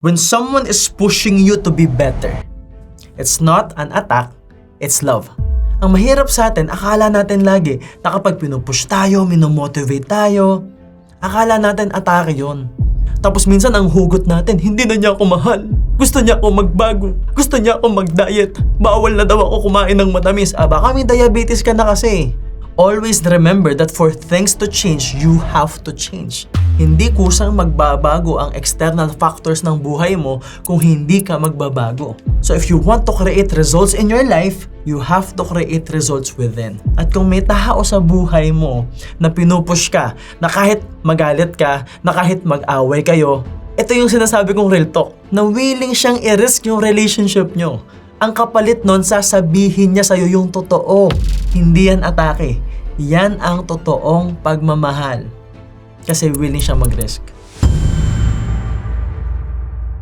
When someone is pushing you to be better, it's not an attack, it's love. Ang mahirap sa atin, akala natin lagi na kapag pinupush tayo, minomotivate tayo, akala natin atake yun. Tapos minsan ang hugot natin, hindi na niya ako mahal. Gusto niya ako magbago. Gusto niya ako mag-diet. Bawal na daw ako kumain ng matamis. Baka may diabetes ka na kasi. Always remember that for things to change, you have to change. Hindi kusang magbabago ang external factors ng buhay mo kung hindi ka magbabago. So if you want to create results in your life, you have to create results within. At kung may tao sa buhay mo na pinupush ka, na kahit magalit ka, na kahit mag-away kayo, ito yung sinasabi kong real talk, na willing siyang i-risk yung relationship nyo. Ang kapalit nun, sasabihin niya sa'yo yung totoo. Hindi yan atake. Yan ang totoong pagmamahal. Kasi willing siya mag-risk.